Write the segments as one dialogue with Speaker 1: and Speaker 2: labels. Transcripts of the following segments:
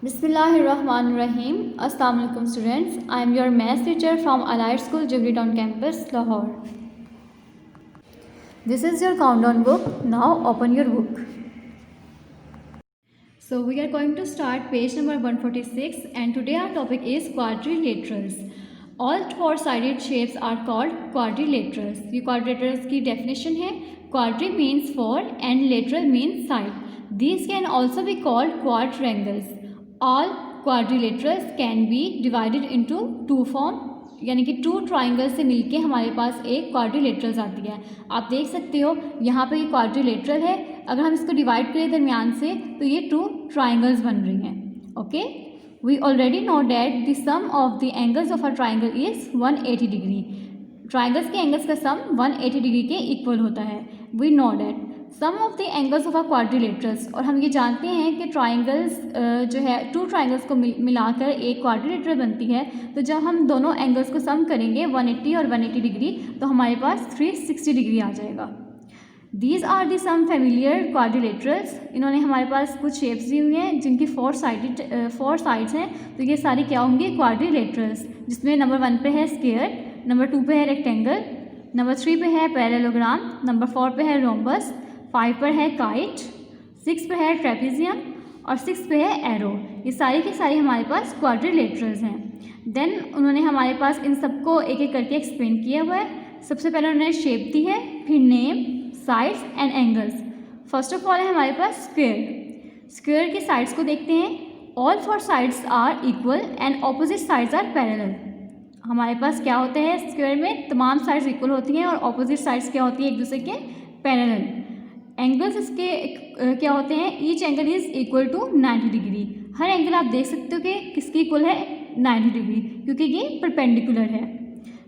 Speaker 1: Bismillahirrahmanirrahim. Assalamu alaikum students. I am your maths teacher from Allied School, Jubilee Town campus, Lahore. This is your countdown book. Now open your book. So we are going to start page number 146 and today our topic is quadrilaterals. All four-sided shapes are called quadrilaterals. ये quadrilaterals की definition है. Quadri means four and lateral means side. These can also be called quadrangles. All quadrilaterals can be divided into two form, यानी कि to triangle से मिलके हमारे पास एक quadrilaterals आती है. आप देख सकते हो यहाँ पे ये क्वाड्रिलेटरल है. अगर हम इसको डिवाइड करें दरमियान से तो ये टू ट्राइंगल्स बन रही हैं. Okay, we already know that the sum of the angles of a triangle is 180 degree. Triangles के एंगल्स का सम 180 डिग्री के इक्वल होता है. We know that sum of the angles of a quadrilaterals, और हम ये जानते हैं कि ट्राइंगल्स जो है टू ट्राइंगल्स को मिलाकर एक क्वाड्रिलेटरल बनती है. तो जब हम दोनों एंगल्स को सम करेंगे 180 और 180 डिग्री तो हमारे पास 360 डिग्री आ जाएगा. These are the some familiar quadrilaterals. इन्होंने हमारे पास कुछ शेप्स दी हुई हैं जिनकी फोर साइड्स हैं. तो ये सारी क्या होंगी? क्वाड्रिलेटरल्स, जिसमें नंबर 1 पे है स्क्वायर, नंबर 2 पे है रेक्टेंगल, नंबर 3 पे है पैरेललोग्राम, नंबर 4 पे है रोम्बस, 5 पर है काइट, 6 पर है ट्रेपेजियम और 6 पे है एरो. ये सारी की सारी हमारे पास क्वाड्रिलेटरल्स हैं. देन उन्होंने हमारे पास इन सबको एक एक करके एक्सप्लेन किया हुआ है. सबसे पहले उन्होंने शेप दी है, फिर name, sides and angles. First of all है हमारे पास स्क्वायर. स्क्वायर की साइड्स को देखते हैं. All four sides are equal and opposite sides are parallel. हमारे पास क्या होता है स्क्वायर में? तमाम साइड्स इक्वल होती हैं और ऑपोजिट साइड्स क्या होती हैं? एक दूसरे के पैरेलल. एंगल्स इसके क्या होते हैं? Each angle is equal to 90 degree. हर एंगल आप देख सकते हो कि किसकी इक्वल है? 90 डिग्री, क्योंकि ये परपेंडिकुलर है.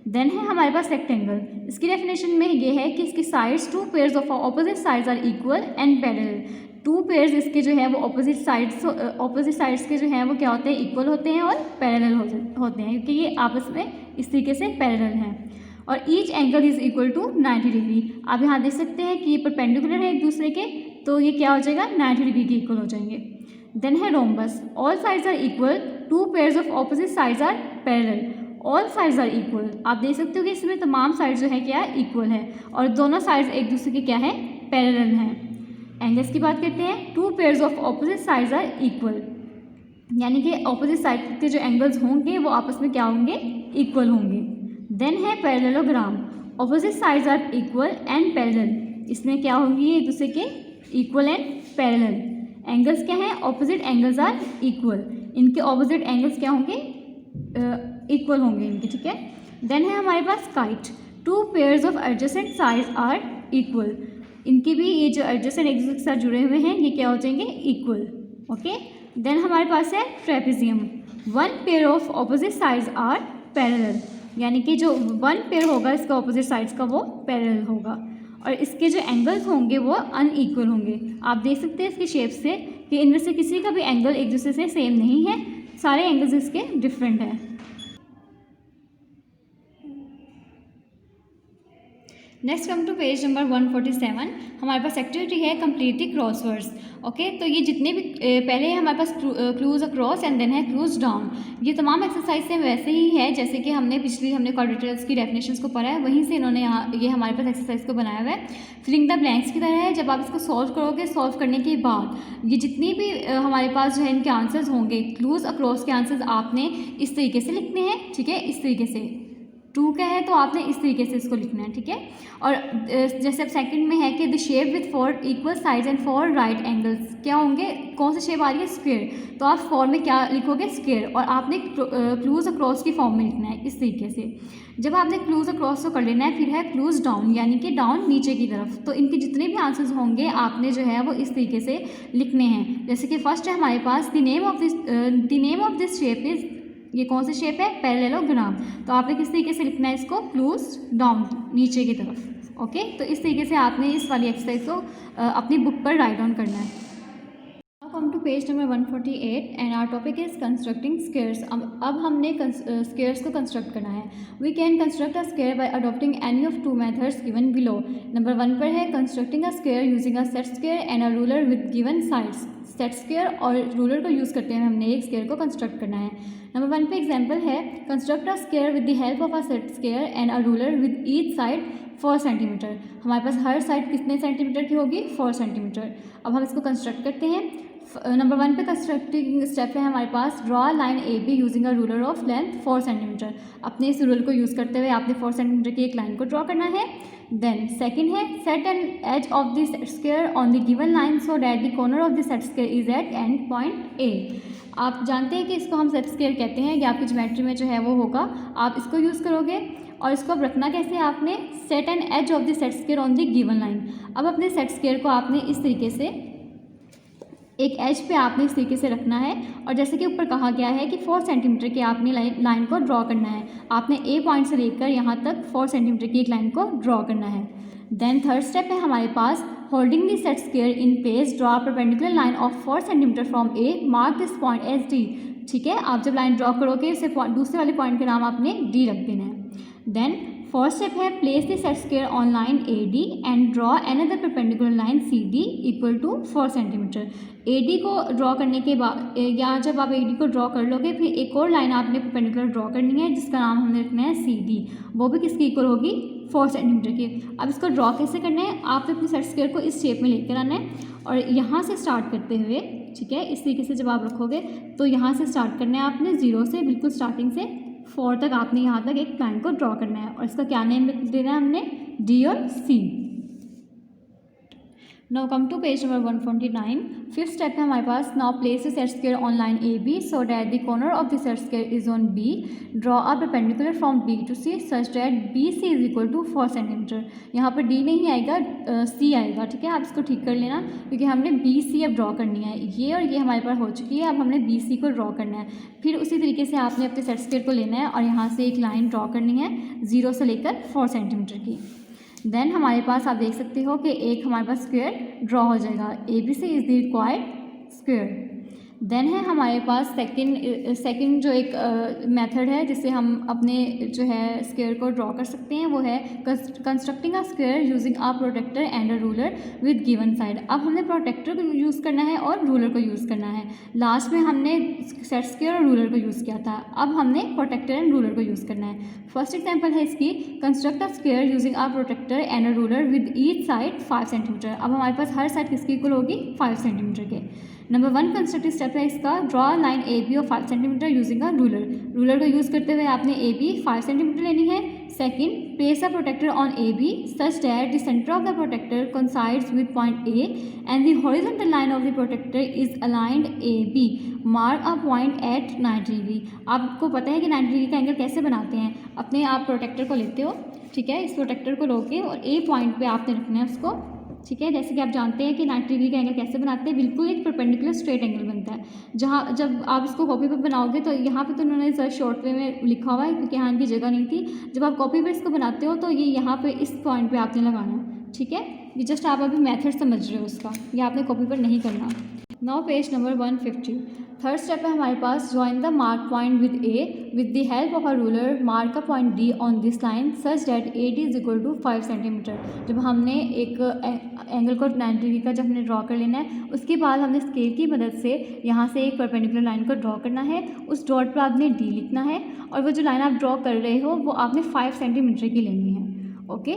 Speaker 1: देन है हमारे पास रेक्टेंगल. इसकी डेफिनेशन में ये है कि इसकी sides two pairs of opposite sides are equal and parallel. Two pairs इसके जो है वो ऑपोजिट साइड्स के जो हैं वो क्या होते हैं? इक्वल होते हैं और पैरेलल होते हैं, क्योंकि ये आपस में इस तरीके से पैरेलल हैं. और each angle is equal to 90 degree. आप यहाँ देख सकते हैं कि ये परपेंडिकुलर है एक दूसरे के, तो ये क्या हो जाएगा? 90 डिग्री के इक्वल हो जाएंगे. देन है rhombus. All sides are equal, two pairs of opposite sides are parallel. All sides are equal. आप देख सकते हो कि इसमें तमाम साइड्स जो है क्या है? इक्वल है, और दोनों साइड्स एक दूसरे के क्या है? पैरेलल हैं. एंगल्स की बात करते हैं. Two pairs of opposite sides are equal, यानी कि ऑपोजिट साइड के जो एंगल्स होंगे वो आपस में क्या होंगे? इक्वल होंगे. देन है parallelogram. Opposite sides are equal and parallel. इसमें क्या होंगी? एक दूसरे के इक्वल एंड पैरेलल. एंगल्स क्या हैं? Opposite angles are equal. इनके ऑपोजिट एंगल्स क्या होंगे? इक्वल होंगे इनके. ठीक है. देन है हमारे पास kite. Two pairs of adjacent sides are equal. इनके भी ये जो एडजेसेंट एक दूसरे के साथ जुड़े हुए हैं ये क्या हो जाएंगे? इक्वल. ओके. देन हमारे पास है trapezium. One pair of opposite sides are parallel, यानी कि जो वन पेयर होगा इसका ऑपोजिट साइड्स का वो पैरेलल होगा, और इसके जो एंगल्स होंगे वो अनइक्वल होंगे. आप देख सकते हैं इसकी शेप से कि इनमें से किसी का भी एंगल एक दूसरे से सेम नहीं है. सारे एंगल्स इसके डिफरेंट हैं. Next come to page number 147. हमारे पास एक्टिविटी है कंप्लीट द क्रॉसवर्ड्स. ओके, तो ये जितने भी पहले हमारे पास क्लूज अक्रॉस एंड देन है क्लूज डाउन. ये तमाम एक्सरसाइज से वैसे ही है जैसे कि हमने क्वाड्रिलेटरल्स की डेफिनेशंस को पढ़ा है, वहीं से इन्होंने यहाँ ये हमारे पास एक्सरसाइज को बनाया हुआ है. फिलिंग द ब्लैंक्स की तरह है. जब आप इसको सॉल्व करोगे, सॉल्व करने के बाद ये जितनी भी हमारे पास जो है इनके आंसर्स होंगे, क्लूज अक्रॉस के आंसर्स आपने इस तरीके से लिखने हैं. ठीक है, इस तरीके से. 2 का है तो आपने इस तरीके से इसको लिखना है. ठीक है. और जैसे अब सेकंड में है कि the shape with 4 equal sides and 4 right angles क्या होंगे? कौन सी शेप आ रही है? स्क्वायर. तो आप 4 में क्या लिखोगे? स्क्वायर. और आपने क्लूज अक्रॉस की फॉर्म में लिखना है इस तरीके से. जब आपने क्लूज अक्रॉस को कर लेना है, फिर है क्लूज डाउन, यानी कि डाउन नीचे की तरफ. तो इनके जितने भी आंसर्स होंगे आपने जो है वो इस तरीके से लिखने हैं. जैसे कि फर्स्ट है हमारे पास the name of this shape is, ये कौन सी शेप है? पैरेललोग्राम. तो आपने किस तरीके से लिखना है इसको? क्लूज डाउन, नीचे की तरफ. ओके, तो इस तरीके से आपने इस वाली एक्सरसाइज को अपनी बुक पर राइट डाउन करना है. Now come to page number 148 and our topic is constructing squares. अब हमने स्क्वेयर्स को कंस्ट्रक्ट करना है। We can construct a square by adopting any of 2 methods given below. Number 1 पर है constructing a square using a set square and a ruler with given sides. Set square और ruler को use करते हुए हमने एक स्क्वेयर को construct करना है। नंबर 1 पे एग्जाम्पल है construct a square with the help of a set square and a ruler with each side 4 centimetre. हमारे पास हर साइड कितने सेंटीमीटर की होगी? 4 सेंटीमीटर। अब हम इसको कंस्ट्रक्ट करते हैं। नंबर 1 पे कंस्ट्रक्टिंग स्टेप है हमारे पास draw line A B using a ruler of length 4 centimetre. अपने इस रूलर को यूज़ करते हुए आपने 4 सेंटीमीटर की एक लाइन को ड्रॉ करना है। देन सेकंड है set an edge of the set square on the given line so that the corner of the set square is at end point A. आप जानते हैं कि इसको हम सेट स्क्वायर कहते हैं, या आपकी ज्योमेट्री में जो है वो होगा, आप इसको यूज़ करोगे। और इसको अब रखना कैसे है आपने? Set an edge of the set square on the given line. अब अपने सेट स्क्वायर को आपने इस तरीके से एक एज पे आपने इस तरीके से रखना है, और जैसे कि ऊपर कहा गया है कि 4 सेंटीमीटर की आपने लाइन को ड्रॉ करना है। आपने ए पॉइंट से लेकर यहाँ तक 4 सेंटीमीटर की एक लाइन को ड्रॉ करना है। देन थर्ड स्टेप है हमारे पास holding the set square in place draw perpendicular line of 4 centimetre from A mark this point as D. ठीक है, आप जब लाइन ड्रॉ करोगे उसे दूसरे वाले पॉइंट का नाम आपने डी रख देना है। देन फोर्थ स्टेप है place the set square on line A D and draw another perpendicular line C D equal to 4 centimetre. A D को ड्रॉ करने के बाद, या जब आप ए डी को ड्रॉ कर लोगे, फिर एक और लाइन आपने परपेंडिकुलर ड्रॉ करनी है जिसका नाम हमने रखना है सी डी। वो भी किसकी इक्वल होगी? 4 सेंटीमीटर की। अब इसको ड्रॉ कैसे करना है? आपने अपने सेट स्क्वायर को इस शेप में लेकर आना है और यहाँ से स्टार्ट करते हुए, ठीक है, इस तरीके से जब आप रखोगे तो यहाँ से स्टार्ट करना है आपने 0 से, बिल्कुल स्टार्टिंग से 4 तक आपने यहाँ तक एक लाइन को ड्रॉ करना है, और इसका क्या नेम देना है हमने? डी और C. Now come to page number 149। Fifth step है हमारे पास now place the set square on line A B so that the corner of the set square is on B. Draw a perpendicular from B to C such that B C is equal to 4 centimetre. यहाँ पर D नहीं आएगा, सी आएगा। ठीक है, आप इसको ठीक कर लेना क्योंकि हमने बी सी अब ड्रॉ करनी है। ये और ये हमारे पास हो चुकी है, अब हमने बी सी को ड्रॉ करना है। फिर उसी तरीके से आपने अपने सेट स्क्वायर को लेना है और यहाँ से एक लाइन ड्रॉ करनी है 0 से लेकर 4 सेंटीमीटर की। देन हमारे पास आप देख सकते हो कि एक हमारे पास स्क्वायर ड्रॉ हो जाएगा। A B C is the required square. Then है हमारे पास सेकंड जो एक मेथड है जिससे हम अपने जो है स्क्वायर को ड्रॉ कर सकते हैं, वो है constructing a square using a protractor and a ruler with given side. अब हमने प्रोटेक्टर को यूज़ करना है और रूलर को यूज़ करना है। लास्ट में हमने सेट स्क्वायर और रूलर को यूज़ किया था, अब हमने प्रोटेक्टर एंड रूलर को यूज़ करना है। फर्स्ट एग्जाम्पल है इसकी construct a square using a protractor and a ruler with each side 5 centimetre. अब हमारे पास हर साइड किसकी इक्वल होगी? 5 सेंटीमीटर के। नंबर 1 कंस्ट्रक्टिव स्टेप है इसका draw line A B of 5 centimetre using a ruler. Ruler को यूज़ करते हुए आपने ए बी 5 सेंटीमीटर लेनी है। Second place a protractor on A B such that the centre of the protractor coincides with point A and the horizontal line of the protractor is aligned A B. Mark a point at 90 degree. आपको पता है कि 90 degree का angle कैसे बनाते हैं? अपने आप प्रोटेक्टर को लेते हो, ठीक है, इस प्रोटेक्टर को लोगे और ए पॉइंट पे आपने रखना है उसको। ठीक है, जैसे कि आप जानते हैं कि 90 डिग्री का एंगल कैसे बनाते हैं? बिल्कुल एक परपेंडिकुलर स्ट्रेट एंगल बनता है। जहाँ जब आप इसको कॉपी पर बनाओगे तो यहाँ पे तो उन्होंने शॉर्ट वे में लिखा हुआ है क्योंकि यहाँ की जगह नहीं थी। जब आप कॉपी पर इसको बनाते हो तो ये यहाँ पे इस पॉइंट पे आपने लगाना है। ठीक है, ये जस्ट आप अभी मेथड समझ रहे हो उसका, ये आपने कॉपी पर नहीं करना। Now page number 150। Third step है हमारे पास join the mark point with A with the help of a ruler mark a point D on this line such that A D is equal to 5 centimetre. जब हमने एक angle को 90 degree का जब हमने ड्रॉ कर लेना है, उसके बाद हमने स्केल की मदद से यहाँ से एक परपेंडिकुलर लाइन को ड्रॉ करना है। उस डॉट पर आपने डी लिखना है और वो जो लाइन आप ड्रॉ कर रहे हो वो आपने 5 सेंटीमीटर की लेनी है। ओके,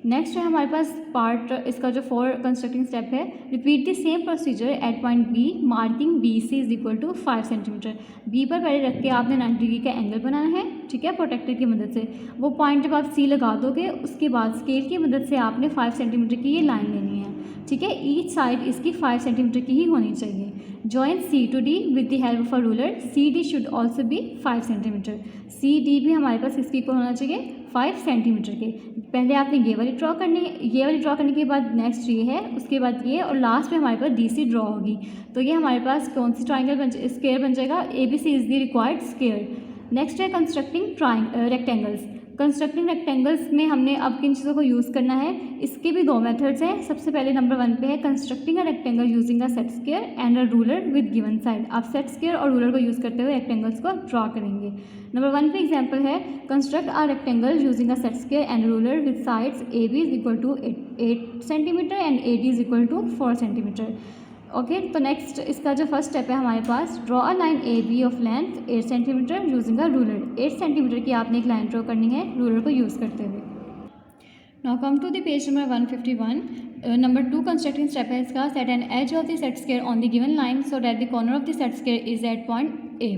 Speaker 1: नेक्स्ट है हमारे पास पार्ट, इसका जो 4 कंस्ट्रक्टिंग स्टेप है repeat the same procedure at point B marking B C is equal to 5 centimetre. B पर पहले रख के आपने 90 डिग्री का एंगल बनाना है, ठीक है, प्रोटेक्टर की मदद से। वो पॉइंट जब आप सी लगा दोगे उसके बाद स्केल की मदद से आपने 5 सेंटीमीटर की ये लाइन लेनी है। ठीक है, ईच साइड इसकी 5 सेंटीमीटर की ही होनी चाहिए। Join C to D with the help of a ruler C D should also be 5 centimetre. C D भी हमारे पास किसकी इक्वल होना चाहिए? 5 सेंटीमीटर के। पहले आपने ये वाली ड्रॉ करनी है, ये वाली ड्रॉ करने के बाद नेक्स्ट ये है, उसके बाद ये, और लास्ट में हमारे पास डी सी ड्रॉ होगी। तो ये हमारे पास कौन सी ट्राइंगल स्क्वायर बन जाएगा? A B C is the required square. Next है कंस्ट्रक्टिंग रेक्टेंगल्स। कंस्ट्रक्टिंग रेक्टेंगल्स में हमने अब किन चीज़ों को यूज़ करना है, इसके भी दो मेथड्स हैं। सबसे पहले नंबर 1 पे है constructing a rectangle using a set square and a ruler with given side. आप सेट स्क्वायर और रूलर को यूज़ करते हुए रेक्टेंगल्स को ड्रॉ करेंगे। नंबर 1 पे एग्जाम्पल है construct a rectangle using a set square and ruler with sides A B is equal to 8 centimetre and A D is equal to 4 centimetre. Okay, तो next इसका जो first step है हमारे पास, draw a line A B of length 8 centimetre using a ruler. 8 centimetre की आपने एक line draw करनी है रूलर को यूज़ करते हुए। Now come to the page number 151। Number 2 constructing step है इसका, set an edge of the set square on the given line so that the corner of the set square is at point A.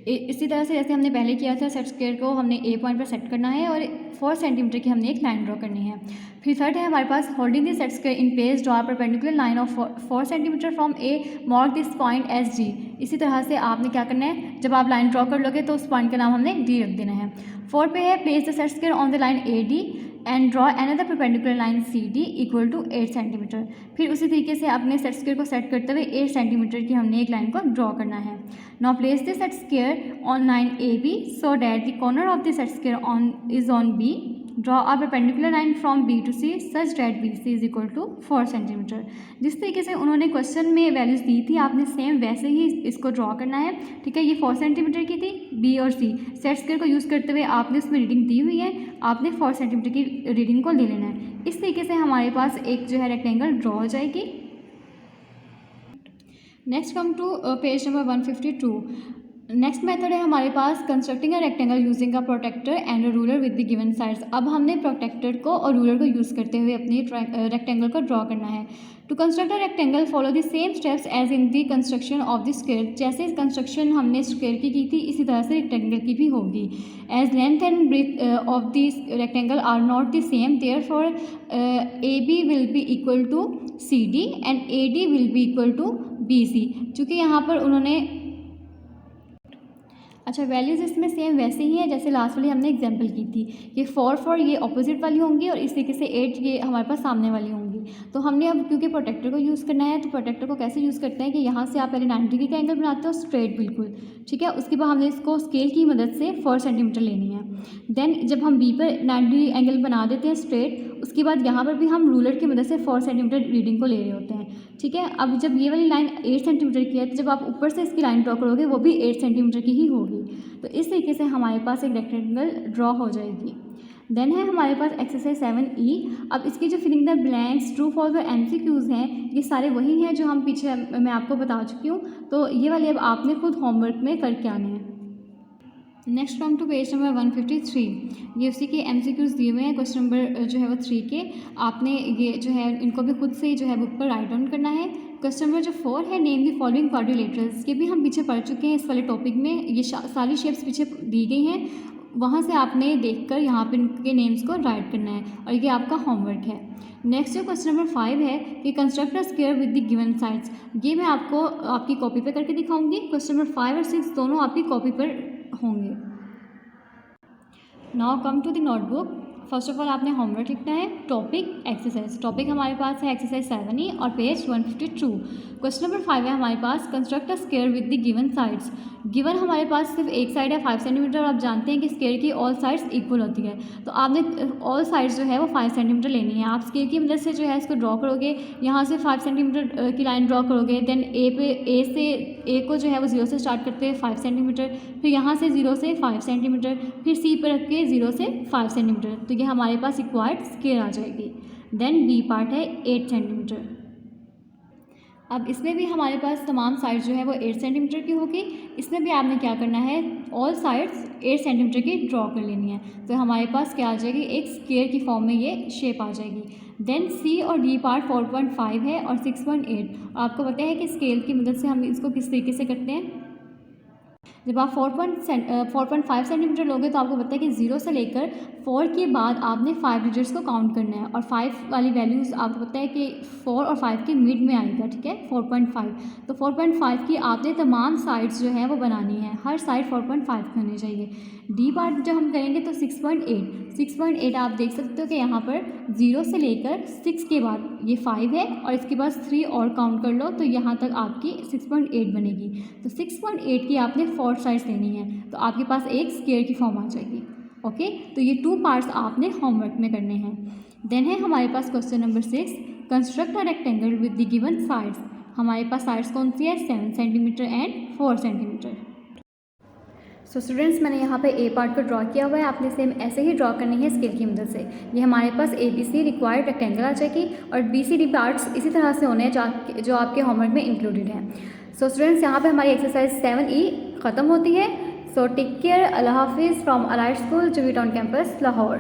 Speaker 1: इसी तरह से जैसे हमने पहले किया था, सेट स्क्वायर को हमने ए पॉइंट पर सेट करना है और 4 सेंटीमीटर की हमने एक लाइन ड्रॉ करनी है। फिर थर्ड है हमारे पास, holding the set square in place draw perpendicular line of 4 centimetre from A, mark this point as G. इसी तरह से आपने क्या करना है, जब आप लाइन ड्रॉ कर लोगे तो उस पॉइंट का नाम हमने डी रख देना है। 4 पे है place the set square on the line A D and draw another perpendicular line C D equal to 8 centimetre. फिर उसी तरीके से अपने सेट स्क्वायर को सेट करते हुए 8 सेंटीमीटर की हमने एक लाइन को ड्रॉ करना है। Now place the set square on line A B so that the corner of the set square is on B. Draw a perpendicular line from B to C such that B C is equal to 4 centimetre. जिस तरीके से उन्होंने question में values दी थी, आपने same वैसे ही इसको draw करना है। ठीक है, ये 4 सेंटीमीटर की थी, बी और सी सेट स्क्वायर को यूज़ करते हुए आपने उसमें रीडिंग दी हुई है, आपने 4 सेंटीमीटर की रीडिंग को ले लेना है। इस तरीके से हमारे पास एक जो है रेक्टेंगल ड्रॉ हो जाएगी। Next come to page number 152। Next method है हमारे पास constructing a rectangle using a protractor and a ruler with the given sides. अब हमने प्रोटेक्टर को और रूलर को यूज़ करते हुए अपनी रेक्टेंगल को ड्रॉ करना है। To construct a rectangle follow the same steps as in the construction of the square. जैसे कंस्ट्रक्शन हमने स्क्वायर की थी, इसी तरह से रेक्टेंगल की भी होगी। As length and breadth of the rectangle are not the same, therefore A B will be equal to C D and A D will be equal to B C. चूँकि यहाँ पर उन्होंने वैल्यूज़ इसमें same वैसे ही है जैसे last वाली हमने एग्जांपल की थी। ये 4 ये ऑपोजिट वाली होंगी और इस तरीके से 8 ये हमारे पास सामने वाली होंगी। तो हमने अब क्योंकि प्रोटेक्टर को यूज़ करना है, तो प्रोटेक्टर को कैसे यूज़ करते हैं कि यहाँ से आप पहले 90 डिग्री का एंगल बनाते हो स्ट्रेट बिल्कुल, ठीक है। उसके बाद हमने इसको स्केल की मदद से 4 सेंटीमीटर लेनी है। देन जब हम बी पर 90 डिग्री एंगल बना देते हैं स्ट्रेट, उसके बाद यहाँ पर भी हम रूलर की मदद से 4 सेंटीमीटर रीडिंग को ले रहे होते हैं, ठीक है। अब जब ये वाली लाइन 8 सेंटीमीटर की है, तो जब आप ऊपर से इसकी लाइन ड्रॉ करोगे वो भी 8 सेंटीमीटर की ही होगी। तो इस तरीके से हमारे पास एक रेक्टेंगल ड्रॉ हो जाएगी। देन है हमारे पास एक्सरसाइज 7E। अब इसकी जो filling the blanks, true false और MCQs हैं, ये सारे वही हैं जो हम पीछे मैं आपको बता चुकी हूँ। तो ये वाले अब आपने खुद होमवर्क में करके आने हैं। Next come to page number 153। ये उसी के MCQs दिए हुए हैं, क्वेश्चन नंबर जो है वो 3 के। आपने ये जो है इनको भी खुद से जो है बुक पर राइट डाउन करना है। क्वेश्चन नंबर जो 4 है, नेम द फॉलोइंग क्वाड्रिलेटरल्स। ये भी हम पीछे पढ़ चुके हैं इस वाले टॉपिक में। ये सारी शेप्स पीछे दी गई हैं, वहाँ से आपने देखकर यहाँ पे इनके नेम्स को राइट करना है और ये आपका होमवर्क है। नेक्स्ट जो क्वेश्चन नंबर 5 है कि construct a square with the given sides. ये मैं आपको आपकी कॉपी पे करके दिखाऊंगी। क्वेश्चन नंबर 5 और 6 दोनों आपकी कॉपी पर होंगे। Now come to the notebook. First of all आपने होमवर्क लिखना है, टॉपिक एक्सरसाइज। टॉपिक हमारे पास है एक्सरसाइज 7E और पेज 152। क्वेश्चन नंबर 5 है हमारे पास construct a square with the given sides. Given हमारे पास सिर्फ एक साइड है 5 सेंटीमीटर और आप जानते हैं कि स्क्वायर की ऑल साइड्स इक्वल होती है। तो आपने ऑल साइड्स जो है वो 5 सेंटीमीटर लेनी है। आप स्केल की मदद से जो है इसको ड्रॉ करोगे, यहाँ से 5 सेंटीमीटर की लाइन ड्रॉ करोगे। देन ए को जो है वो 0 से स्टार्ट करते हैं 5 सेंटीमीटर, फिर यहाँ से 0 से 5 सेंटीमीटर, फिर सी पर रख के 0 से 5 सेंटीमीटर। तो ये हमारे पास रिक्वायर्ड स्क्वायर आ जाएगी। देन बी पार्ट है 8 सेंटीमीटर। अब इसमें भी हमारे पास तमाम साइड्स जो है वो 8 सेंटीमीटर की होगी। इसमें भी आपने क्या करना है, ऑल साइड्स 8 सेंटीमीटर की ड्रॉ कर लेनी है। तो हमारे पास क्या आ जाएगी, एक स्क्वायर की फॉर्म में ये शेप आ जाएगी। देन सी और डी पार्ट 4.5 है और 6.8। आपको पता है कि स्केल की मदद से हम इसको किस तरीके से करते हैं। जब आप 4.5 सेंटीमीटर लोगे तो आपको पता है कि 0 से लेकर 4 के बाद आपने 5 डिजिट्स को काउंट करना है और 5 वाली वैल्यूज़ आपको पता है कि 4 और 5 के मिड में आएगा, ठीक है, 4.5। तो 4.5 की आपने तमाम साइड्स जो है वो बनानी है, हर साइड 4.5 की होनी चाहिए। डी पार्ट जब हम करेंगे तो 6.8 आप देख सकते हो कि यहाँ पर 0 से लेकर 6 के बाद ये 5 है और इसके बाद 3 और काउंट कर लो तो यहाँ तक आपकी 6.8 बनेगी। तो 6.8 की आपने 4 साइड्स लेनी है, तो आपके पास एक स्क्वायर की फॉर्म आ जाएगी। ओके, तो ये 2 पार्ट्स आपने होमवर्क में करने हैं। देन है हमारे पास question number 6, construct a rectangle with the given sides. हमारे पास साइड्स कौन सी है, 7 centimetre and 4 centimetre. So students, मैंने यहाँ पे ए पार्ट को ड्रॉ किया हुआ है, आपने सेम ऐसे ही ड्रॉ करनी है स्केल की मदद से। ये हमारे पास ABC रिक्वायर्ड रेक्टेंगल आ जाएगी और BCD पार्ट्स इसी तरह से होने हैं जो आपके होमवर्क में इंक्लूडेड हैं। सो स्टूडेंट्स, यहाँ पे हमारी एक्सरसाइज 7E ख़त्म होती है। सो टेक केयर, अल्लाह हाफिज़ from Allied school, Jubilee town campus, Lahore.